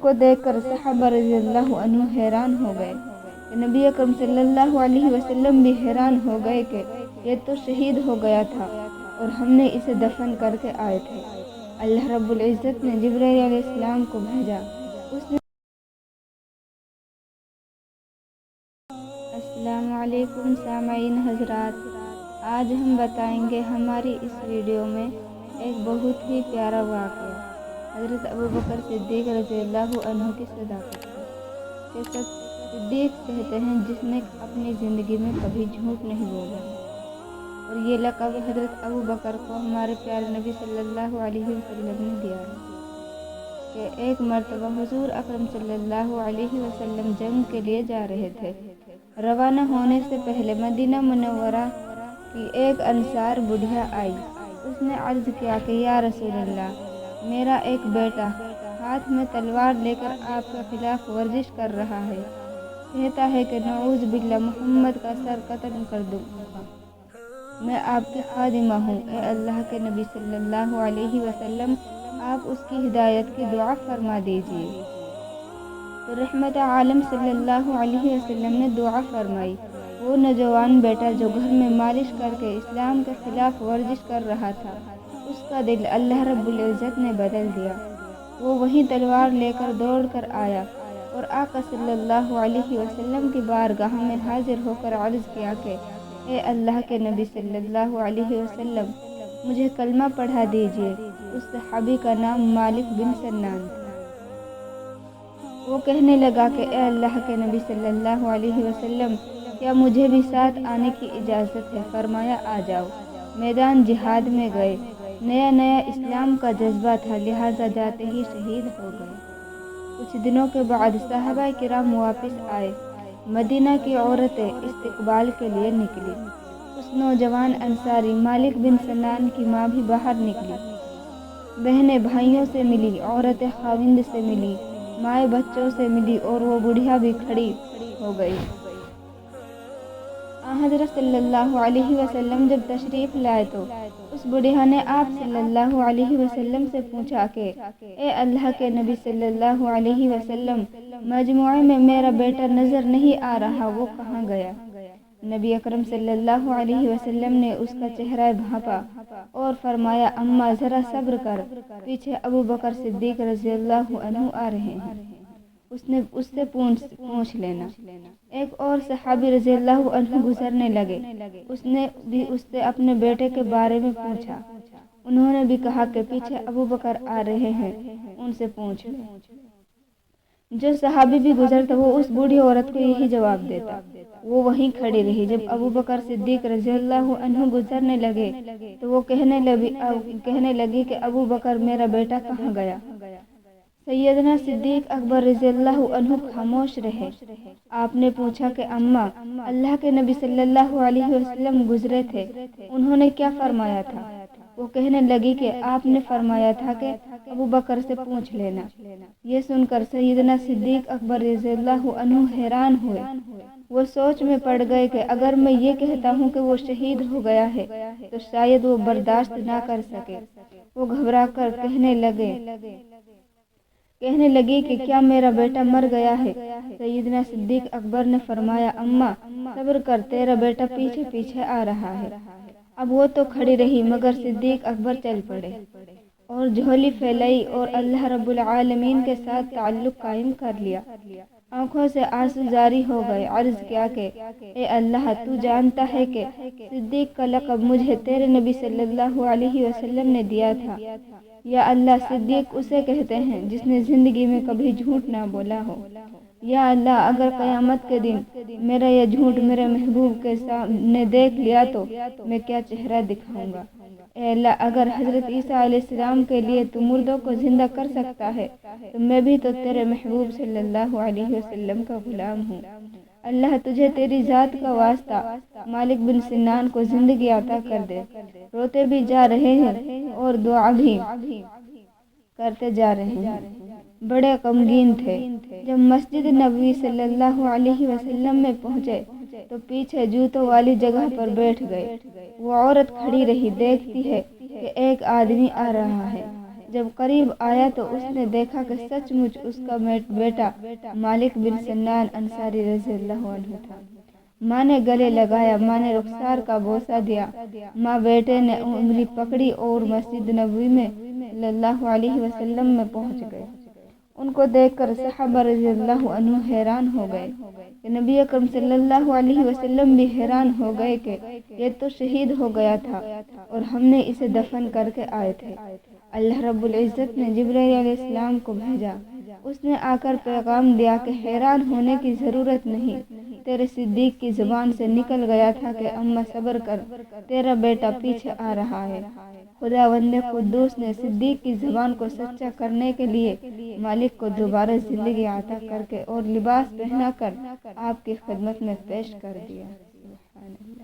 को देखकर सहाबा रज़ियल्लाहु अन्हु हैरान हो गए। नबी अकरम सल्लल्लाहु अलैहि वसल्लम भी हैरान हो गए कि ये तो शहीद हो गया था और हमने इसे दफन करके आए थे। अल्लाह रब्बुल इज़्ज़त ने जिब्राईल अलैहिस्सलाम को भेजा। उसने अस्सलामु अलैकुम सामाईन हज़रात, आज हम बताएंगे हमारी इस वीडियो में एक बहुत ही प्यारा वाक़या हज़रत अबू बकर सिद्दीक़ रज़ियल्लाहु अन्हु की सदाकत का। सिद्दीक़ कहते हैं जिसने अपनी ज़िंदगी में कभी झूठ नहीं बोला, और ये लक़ब हज़रत अबू बकर को हमारे प्यारे नबी सल्लल्लाहु अलैहि वसल्लम ने दिया है कि एक मर्तबा हुज़ूर अकरम सल्लल्लाहु अलैहि वसल्लम जंग के लिए जा रहे थे। रवाना होने से पहले मदीना मुनव्वरा की एक अंसार बुढ़िया आई। उसने अर्ज़ किया कि या रसूलल्लाह, मेरा एक बेटा हाथ में तलवार लेकर आपके खिलाफ वर्जिश कर रहा है। कहता है कि नऊज़ बिल्लाह, मोहम्मद का सर कत्ल कर दूँगा। मैं आपकी खादिमा हूँ। ए अल्लाह के नबी सल्लल्लाहु अलैहि वसल्लम, आप उसकी हिदायत की दुआ फरमा दीजिए। तो रहमत आलम सल्लल्लाहु अलैहि वसल्लम ने दुआ फरमाई। वो नौजवान बेटा जो घर में मालिश करके इस्लाम के खिलाफ वर्जिश कर रहा था, उसका दिल अल्लाह रब्बुल इज़्ज़त ने बदल दिया। वो वहीं तलवार लेकर दौड़ कर आया और आका सल्लल्लाहु अलैहि वसल्लम की बारगाह में हाजिर होकर अर्ज़ किया कि ए अल्लाह के नबी सल्लल्लाहु अलैहि वसल्लम, मुझे कलमा पढ़ा दीजिए। उस सहाबी का नाम मालिक बिन सन्नान था। वो कहने लगा कि ए अल्लाह के नबी सल्लल्लाहु अलैहि वसल्लम, क्या मुझे भी साथ आने की इजाज़त है? फरमाया आ जाओ। मैदान जिहाद में गए। नया नया इस्लाम का जज्बा था, लिहाजा जाते ही शहीद हो गए। कुछ दिनों के बाद सहाबा किराम वापस आए। मदीना की औरतें इस्तकबाल के लिए निकली। उस नौजवान अंसारी मालिक बिन सन्नान की माँ भी बाहर निकली। बहनें भाइयों से मिली, औरतें खाविंद से मिली, माएँ बच्चों से मिली और वो बुढ़िया भी खड़ी हो गई। हज़रत सल्लल्लाहु अलैहि वसल्लम जब तशरीफ़ लाए तो उस बुढ़िया ने आप सल्लल्लाहु अलैहि वसल्लम से पूछा कि ए अल्लाह के नबी सल्लल्लाहु अलैहि वसल्लम, मजमुए में मेरा बेटा नज़र नहीं आ रहा, वो कहाँ गया? नबी अकरम सल्लल्लाहु अलैहि वसल्लम ने उसका चेहरा भांपा और फरमाया, अम्मा ज़रा सब्र कर, पीछे अबू बकर सिद्दीक़ रज़ियल्लाहु अन्हु आ रहे हैं, उससे पूछ लेना। एक और सहाबी रज़ियल्लाहु अन्हु गुजरने लगे। उसने भी उससे अपने बेटे के बारे में पूछा। उन्होंने भी कहा कि पीछे अबू बकर आ रहे हैं, उनसे पूछ ले। जो सहाबी भी गुजरता वो उस बूढ़ी औरत को यही जवाब देता। वो वहीं खड़ी रही। जब अबू बकर सिद्दीक़ रज़ियल्लाहु अन्हु गुजरने लगे तो वो कहने लगी कि अबू बकर, मेरा बेटा कहाँ गया? सैयदना सिद्दीक़ अकबर रज़ियल्लाहु अन्हु खामोश रहे। आपने पूछा कि अम्मा, अल्लाह के नबी सल्लल्लाहु अलैहि वसल्लम गुजरे थे, उन्होंने क्या फरमाया था? वो कहने लगी कि आपने फरमाया था कि अबू बकर से पूछ लेना। ये सुनकर सैयदना सिद्दीक़ अकबर रज़ियल्लाहु अन्हु हैरान हुए। वो सोच में पड़ गए कि अगर मैं ये कहता हूँ कि वो शहीद हो गया है तो शायद वो बर्दाश्त ना कर सके। वो घबरा कर कहने लगी कि क्या मेरा बेटा मर गया है? सैयदना सिद्दीक़ अकबर ने फरमाया, अम्मा सब्र कर, तेरा बेटा पीछे पीछे आ रहा है। अब वो तो खड़ी रही मगर सिद्दीक़ अकबर चल पड़े और झोली फैलाई और अल्लाह रब्बुल आलमीन के साथ ताल्लुक़ कायम कर लिया। आंखों से आंसू जारी हो गए। अर्ज़ किया कि ए अल्लाह, तू जानता है कि सिद्दीक़ का लक़ब मुझे तेरे नबी सल्लल्लाहु अलैहि वसल्लम ने दिया था। या अल्लाह, सिद्दीक़ उसे कहते हैं जिसने ज़िंदगी में कभी झूठ ना बोला हो। या अल्लाह, अगर क़यामत के दिन मेरा यह झूठ मेरे महबूब के सामने देख लिया तो मैं क्या चेहरा दिखाऊंगा? ए अल्लाह, अगर हज़रत ईसा अलैहिस्सलाम के लिए तू मुर्दों को जिंदा कर सकता है तो मैं भी तो तेरे महबूब सल्लल्लाहु अलैहि वसल्लम का गुलाम हूँ। अल्लाह, तुझे तेरी ज़ात का वास्ता मालिक बिन सिन्नान को जिंदगी अता कर दे। रोते भी जा रहे हैं और दुआ भी करते जा रहे हैं। बड़े गमगीन थे। जब मस्जिद नबवी सल्लल्लाहु अलैहि वसल्लम में पहुँचे तो पीछे जूतों वाली जगह पर बैठ गए। वो औरत खड़ी रही, देखती है कि एक आदमी आ रहा है। جب قریب آیا تو اس نے دیکھا کہ سچ مچ اس کا بیٹا مالک بن سنان انصاری رضی اللہ عنہ تھا۔ ماں نے گلے لگایا، ماں نے رخسار کا بوسہ دیا۔ ماں بیٹے نے انگلی پکڑی اور مسجد نبوی میں صلی اللہ علیہ وسلم میں پہنچ گئے۔ ان کو دیکھ کر صحابہ رضی اللہ عنہ حیران ہو گئے کہ نبی اکرم صلی اللہ علیہ وسلم بھی حیران ہو گئے کہ یہ تو شہید ہو گیا تھا اور ہم نے اسے دفن کر کے آئے تھے۔ اللہ رب العزت نے جبرائیل علیہ السلام کو بھیجا۔ اس نے آ کر پیغام دیا کہ حیران ہونے کی ضرورت نہیں، تیرے صدیق کی زبان سے نکل گیا تھا کہ اماں صبر کر، تیرا بیٹا پیچھے آ رہا ہے۔ خداوند قدوس نے صدیق کی زبان کو سچا کرنے کے لیے مالک کو دوبارہ زندگی عطا کر کے اور لباس پہنا کر آپ کی خدمت میں پیش کر دیا۔ سبحان اللہ۔